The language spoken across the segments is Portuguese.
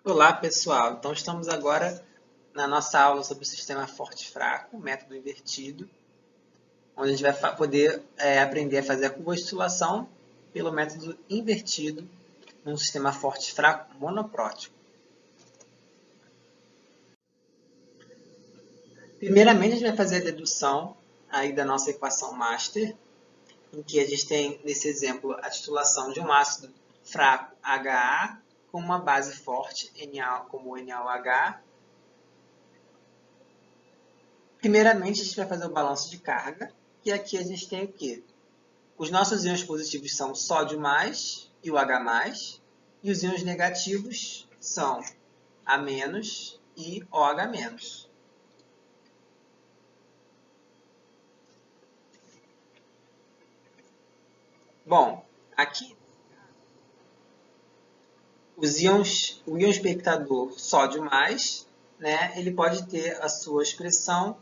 Olá, pessoal. Então, estamos agora na nossa aula sobre o sistema forte e fraco, método invertido, onde a gente vai poder aprender a fazer a curva-titulação pelo método invertido num sistema forte e fraco monoprótico. Primeiramente, a gente vai fazer a dedução aí da nossa equação master, em que a gente tem, nesse exemplo, a titulação de um ácido fraco HA com uma base forte, Na, como NaOH. Primeiramente, a gente vai fazer o balanço de carga, e aqui a gente tem o quê? Os nossos íons positivos são o sódio mais e o H mais, e os íons negativos são A menos e OH menos. Bom, aqui o íon espectador sódio mais, né, ele pode ter a sua expressão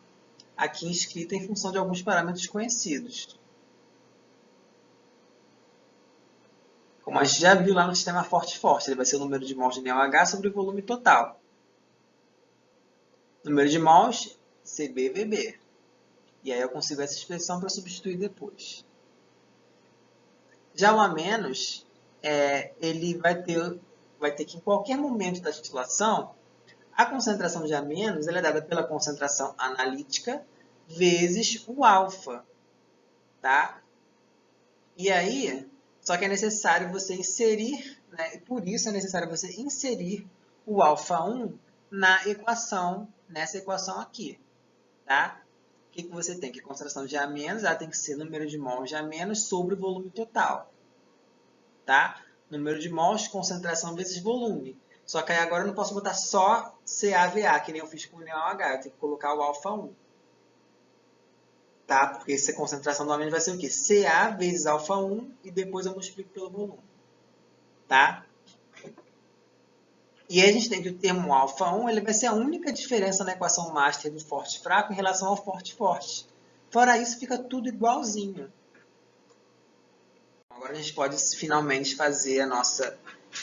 aqui inscrita em função de alguns parâmetros conhecidos. Como a gente já viu lá no sistema forte-forte, ele vai ser o número de mols de NaOH sobre o volume total. Número de mols, CbVb. E aí eu consigo essa expressão para substituir depois. Já o A-, ele vai ter que, em qualquer momento da titulação, a concentração de A- ela é dada pela concentração analítica vezes o alfa. Tá? E aí, só que é necessário você inserir, né? Por isso é necessário você inserir o alfa1 na equação, nessa equação aqui. Tá? O que você tem? Que a concentração de A-, ela tem que ser número de mols de A- sobre o volume total. Tá? Número de mols, concentração vezes volume. Só que aí agora eu não posso botar só CaVa, que nem eu fiz com o NaOH. Eu tenho que colocar o alfa1. Tá? Porque essa concentração normalmente vai ser o quê? Ca vezes alfa1 e depois eu multiplico pelo volume. Tá? E aí a gente tem que o termo alfa1 ele vai ser a única diferença na equação master do forte fraco em relação ao forte forte. Fora isso, fica tudo igualzinho. Agora a gente pode finalmente fazer a nossa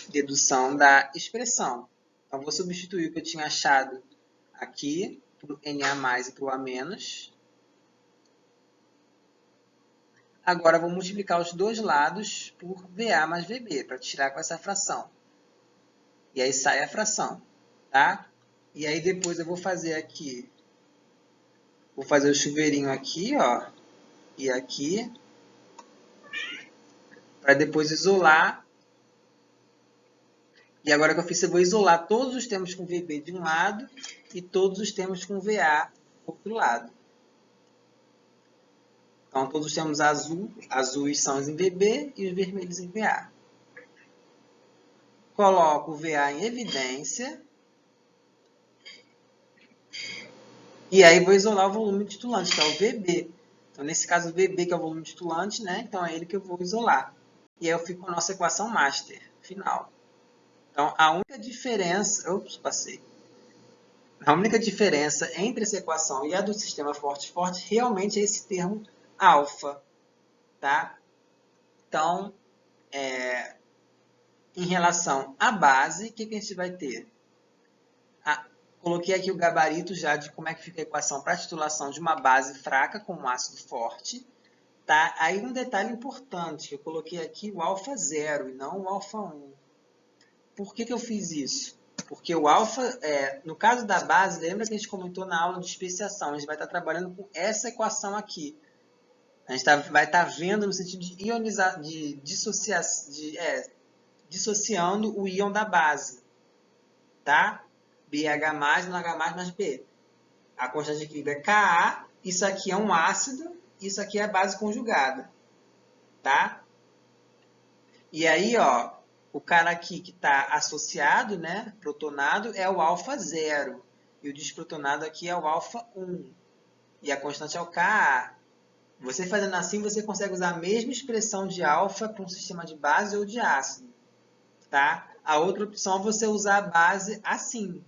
dedução da expressão. Então, vou substituir o que eu tinha achado aqui para o Na e para o A menos. Agora, vou multiplicar os dois lados por VA mais VB, para tirar com essa fração. E aí sai a fração. Tá? E aí depois eu vou fazer aqui, vou fazer o chuveirinho aqui, ó, e aqui, para depois isolar. E agora que eu fiz, eu vou isolar todos os termos com VB de um lado e todos os termos com VA do outro lado. Então, todos os termos azuis são os em VB e os vermelhos em VA. Coloco o VA em evidência. E aí vou isolar o volume titulante, que é o VB. Então, nesse caso, o VB, que é o volume titulante, né? Então, é ele que eu vou isolar. E aí eu fico com a nossa equação master final. Então, a única diferença... Ops, passei. A única diferença entre essa equação e a do sistema forte-forte realmente é esse termo alfa. Tá? Então, em relação à base, o que a gente vai ter? Coloquei aqui o gabarito já de como é que fica a equação para a titulação de uma base fraca com um ácido forte. Tá? Aí um detalhe importante, que eu coloquei aqui o alfa 0 e não o alfa 1. Por que eu fiz isso? Porque o alfa, no caso da base, lembra que a gente comentou na aula de especiação, a gente vai estar trabalhando com essa equação aqui. A gente vai estar vendo no sentido de ionizar, dissociando o íon da base. Tá? BH+, no H+, mais B. A constante de equilíbrio é Ka, isso aqui é um ácido, isso aqui é a base conjugada. Tá? E aí, ó, o cara aqui que está associado, né, protonado, é o alfa 0. E o desprotonado aqui é o alfa 1. E a constante é o Ka. Você fazendo assim, você consegue usar a mesma expressão de alfa para um sistema de base ou de ácido. Tá? A outra opção é você usar a base assim.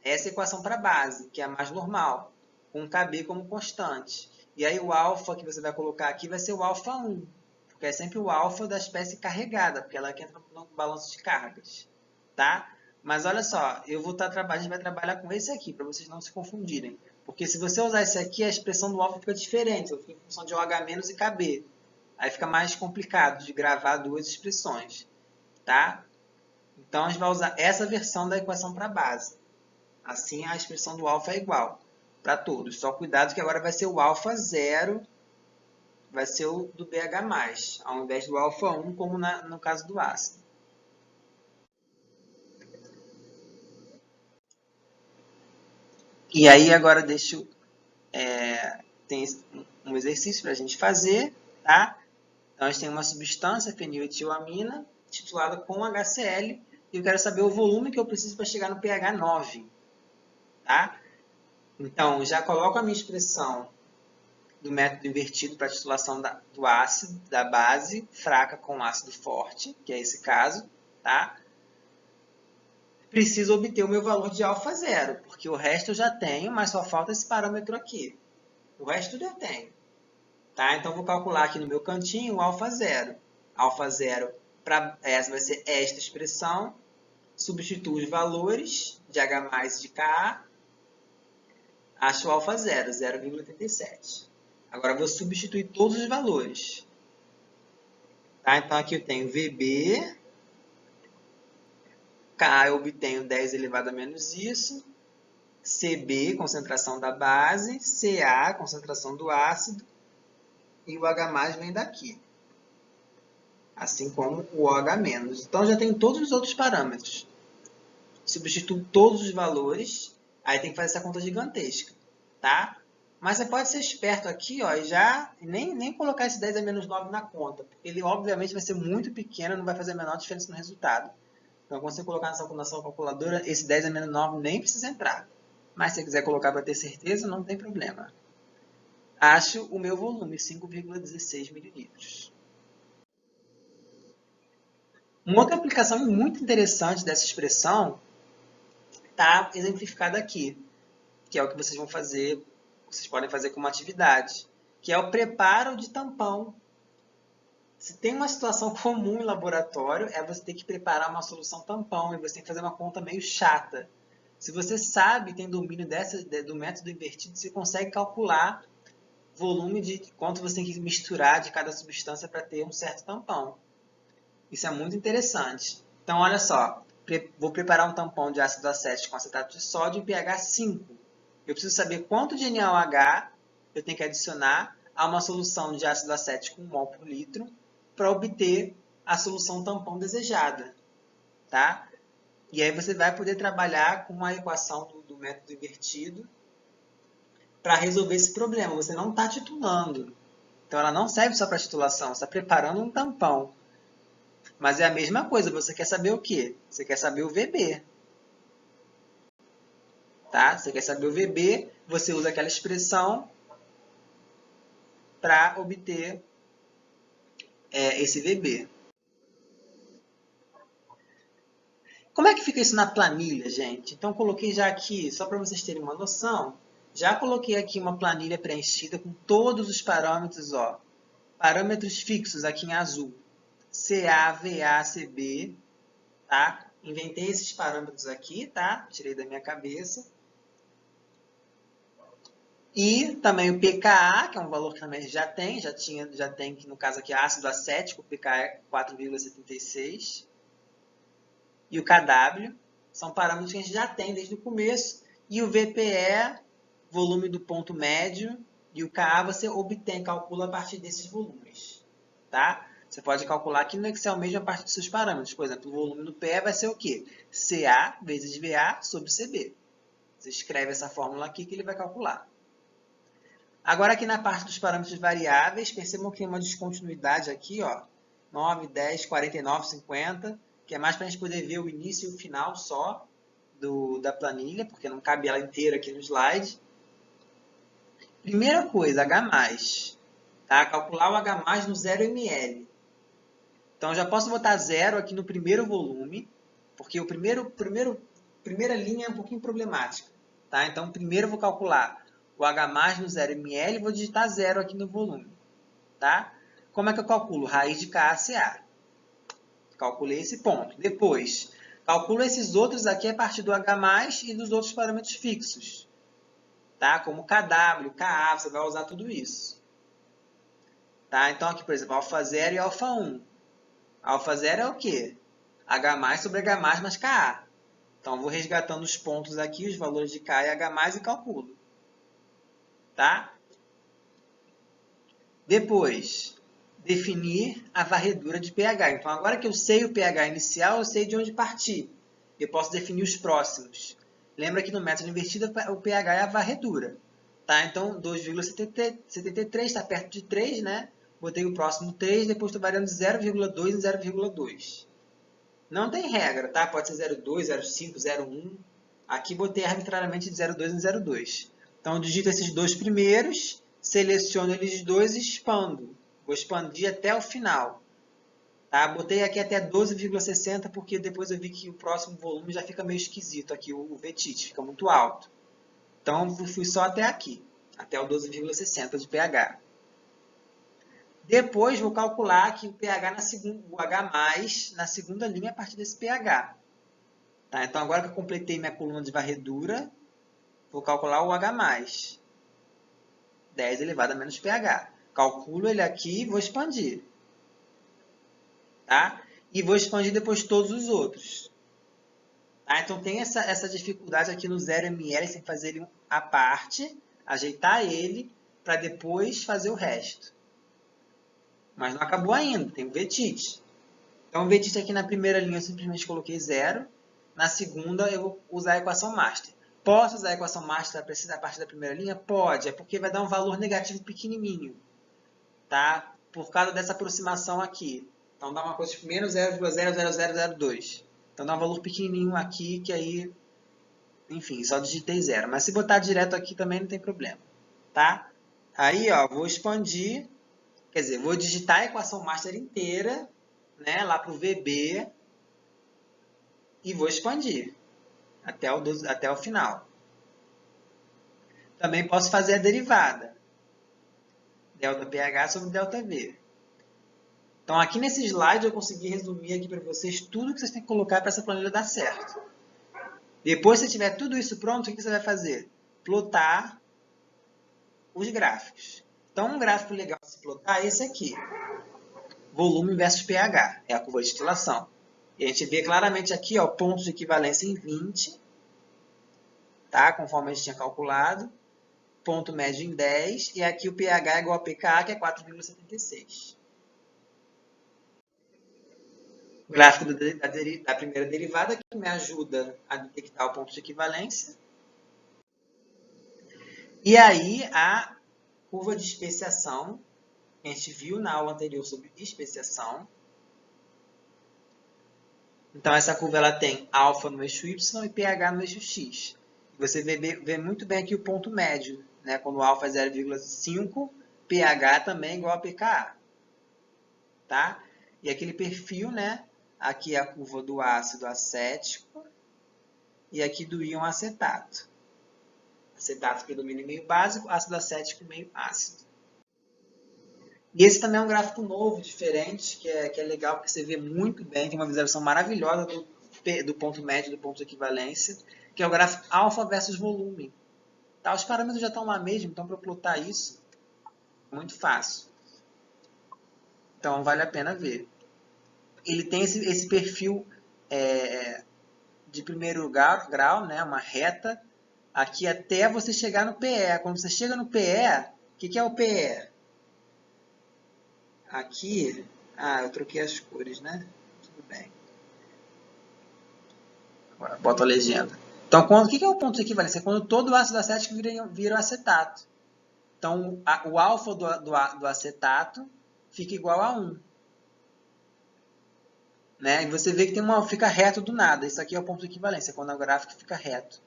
Essa é a equação para base, que é a mais normal, com KB como constante. E aí o alfa que você vai colocar aqui vai ser o alfa 1, porque é sempre o alfa da espécie carregada, porque ela é que entra no balanço de cargas, tá? Mas olha só, a gente vai trabalhar com esse aqui, para vocês não se confundirem. Porque se você usar esse aqui, a expressão do alfa fica diferente, fica em função de OH- e KB. Aí fica mais complicado de gravar duas expressões, tá? Então, a gente vai usar essa versão da equação para a base. Assim, a expressão do alfa é igual para todos. Só cuidado que agora vai ser o alfa 0, vai ser o do BH+, ao invés do alfa 1, como no caso do ácido. E aí, agora tem um exercício para a gente fazer, tá? Então, a gente tem uma substância, feniletilamina, titulada com HCl, e eu quero saber o volume que eu preciso para chegar no pH 9, tá? Então, já coloco a minha expressão do método invertido para a titulação do ácido, da base fraca com ácido forte, que é esse caso, tá? Preciso obter o meu valor de alfa 0, porque o resto eu já tenho, mas só falta esse parâmetro aqui. O resto tudo eu tenho. Tá? Então, vou calcular aqui no meu cantinho o alfa 0. Alfa 0 essa vai ser esta expressão. Substituo os valores de H+ e de Ka. Acho o alfa 0, 0,87. Agora, vou substituir todos os valores. Tá? Então, aqui eu tenho VB. K eu obtenho 10 elevado a menos isso. CB, concentração da base. Ca, concentração do ácido. E o H+ vem daqui. Assim como o OH-. Então, já tenho todos os outros parâmetros. Substituo todos os valores. Aí tem que fazer essa conta gigantesca. Tá? Mas você pode ser esperto aqui, ó, e já nem colocar esse 10 a menos 9 na conta, porque ele obviamente vai ser muito pequeno, não vai fazer a menor diferença no resultado. Então, quando você colocar na sua calculadora, esse 10 a menos 9 nem precisa entrar. Mas se você quiser colocar para ter certeza, não tem problema. Acho o meu volume, 5,16 mililitros. Uma outra aplicação muito interessante dessa expressão está exemplificada aqui, que é o que vocês vão fazer, vocês podem fazer como atividade, que é o preparo de tampão. Se tem uma situação comum em laboratório, é você ter que preparar uma solução tampão, e você tem que fazer uma conta meio chata. Se você sabe, tem domínio do método invertido, você consegue calcular volume de quanto você tem que misturar de cada substância para ter um certo tampão. Isso é muito interessante. Então, olha só, vou preparar um tampão de ácido acético com acetato de sódio em pH 5. Eu preciso saber quanto de NaOH eu tenho que adicionar a uma solução de ácido acético 1 mol por litro para obter a solução tampão desejada. Tá? E aí você vai poder trabalhar com a equação do método invertido para resolver esse problema. Você não está titulando. Então, ela não serve só para titulação, você está preparando um tampão. Mas é a mesma coisa, você quer saber o quê? Você quer saber o VB. Tá? Você quer saber o VB, você usa aquela expressão para obter esse VB. Como é que fica isso na planilha, gente? Então, coloquei já aqui, só para vocês terem uma noção, já coloquei aqui uma planilha preenchida com todos os parâmetros, ó, parâmetros fixos aqui em azul. CA, VA, CB, tá? Inventei esses parâmetros aqui, tá? Tirei da minha cabeça. E também o pKa, que é um valor que também já tem que no caso aqui ácido acético, o pKa é 4,76. E o Kw, são parâmetros que a gente já tem desde o começo. E o VPE, volume do ponto médio, e o Ka você obtém, calcula a partir desses volumes. Tá? Você pode calcular aqui no Excel mesmo a partir dos seus parâmetros. Por exemplo, o volume do PE vai ser o quê? Ca vezes VA sobre CB. Você escreve essa fórmula aqui que ele vai calcular. Agora, aqui na parte dos parâmetros variáveis, percebam que tem uma descontinuidade aqui, ó, 9, 10, 49, 50, que é mais para a gente poder ver o início e o final só da planilha, porque não cabe ela inteira aqui no slide. Primeira coisa, H+. Tá? Calcular o H+, no 0 ml. Então, já posso botar 0 aqui no primeiro volume, porque a primeira linha é um pouquinho problemática. Tá? Então, primeiro eu vou calcular o H+ no 0 ml e vou digitar 0 aqui no volume. Tá? Como é que eu calculo? Raiz de K se A. Calculei esse ponto. Depois, calculo esses outros aqui a partir do H+, e dos outros parâmetros fixos. Tá? Como KW, KA, você vai usar tudo isso. Tá? Então, aqui, por exemplo, α0 e α1. α0 é o quê? H+ sobre H+ mais KA. Então, eu vou resgatando os pontos aqui, os valores de K e H+, e calculo. Tá? Depois, definir a varredura de pH. Então, agora que eu sei o pH inicial, eu sei de onde partir. Eu posso definir os próximos. Lembra que no método invertido, o pH é a varredura. Tá? Então, 2,73 está perto de 3, né? Botei o próximo 3, depois estou variando de 0,2 em 0,2. Não tem regra, tá? Pode ser 0,2, 0,5, 0,1. Aqui botei arbitrariamente de 0,2 em 0,2. Então, eu digito esses dois primeiros, seleciono eles dois e expando. Vou expandir até o final. Tá? Botei aqui até 12,60 porque depois eu vi que o próximo volume já fica meio esquisito. Aqui o vetite fica muito alto. Então, eu fui só até aqui, até o 12,60 de pH. Depois, vou calcular aqui o pH o H+, na segunda linha a partir desse pH. Tá? Então, agora que eu completei minha coluna de varredura, vou calcular o H+. 10 elevado a menos pH. Calculo ele aqui e vou expandir. Tá? E vou expandir depois todos os outros. Tá? Então, tem essa dificuldade aqui no 0 ml, sem fazer ele à parte, ajeitar ele, para depois fazer o resto. Mas não acabou ainda, tem o vetite. Então, o vetite aqui na primeira linha eu simplesmente coloquei 0. Na segunda, eu vou usar a equação master. Posso usar a equação master a partir da primeira linha? Pode, é porque vai dar um valor negativo pequenininho. Tá? Por causa dessa aproximação aqui. Então, dá uma coisa tipo menos 0,00002. Então, dá um valor pequenininho aqui, que aí, enfim, só digitei 0. Mas se botar direto aqui também não tem problema. Tá? Aí, ó, vou expandir. Quer dizer, vou digitar a equação master inteira, né, lá para o VB, e vou expandir até o final. Também posso fazer a derivada. ΔPH sobre ΔV. Então, aqui nesse slide, eu consegui resumir aqui para vocês tudo que vocês têm que colocar para essa planilha dar certo. Depois, se tiver tudo isso pronto, o que você vai fazer? Plotar os gráficos. Então, um gráfico legal de se plotar é esse aqui. Volume versus pH. É a curva de destilação. E a gente vê claramente aqui, ó, pontos de equivalência em 20, tá? Conforme a gente tinha calculado. Ponto médio em 10. E aqui o pH é igual a pKa, que é 4,76. O gráfico da primeira derivada, que me ajuda a detectar o ponto de equivalência. E aí, a curva de especiação, que a gente viu na aula anterior sobre especiação. Então, essa curva ela tem alfa no eixo y e pH no eixo x. Você vê muito bem aqui o ponto médio, né? Quando alfa é 0,5, pH também é igual a pKa. Tá? E aquele perfil, né? Aqui é a curva do ácido acético e aqui do íon acetato. Acetato predomina em meio básico, ácido acético meio ácido. E esse também é um gráfico novo, diferente, que é legal porque você vê muito bem, tem uma visualização maravilhosa do ponto médio, do ponto de equivalência, que é o gráfico alfa versus volume. Tá? Os parâmetros já estão lá mesmo, então para plotar isso, muito fácil. Então vale a pena ver. Ele tem esse perfil de primeiro grau, né? Uma reta, aqui até você chegar no PE. Quando você chega no PE, o que é o PE? Aqui, eu troquei as cores, né? Tudo bem. Agora, boto a legenda. Então, o que é o ponto de equivalência? É quando todo o ácido acético vira acetato. Então, o alfa do acetato fica igual a 1. Né? E você vê que fica reto do nada. Isso aqui é o ponto de equivalência, quando o gráfico fica reto.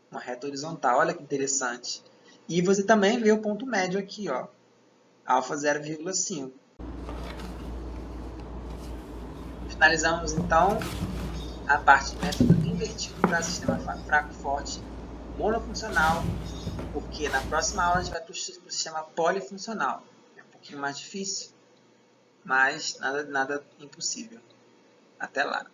Uma reta horizontal, olha que interessante. E você também vê o ponto médio aqui, ó, alfa 0,5. Finalizamos, então, a parte de método invertido para sistema fraco-forte monofuncional, porque na próxima aula a gente vai para o sistema polifuncional. É um pouquinho mais difícil, mas nada impossível. Até lá!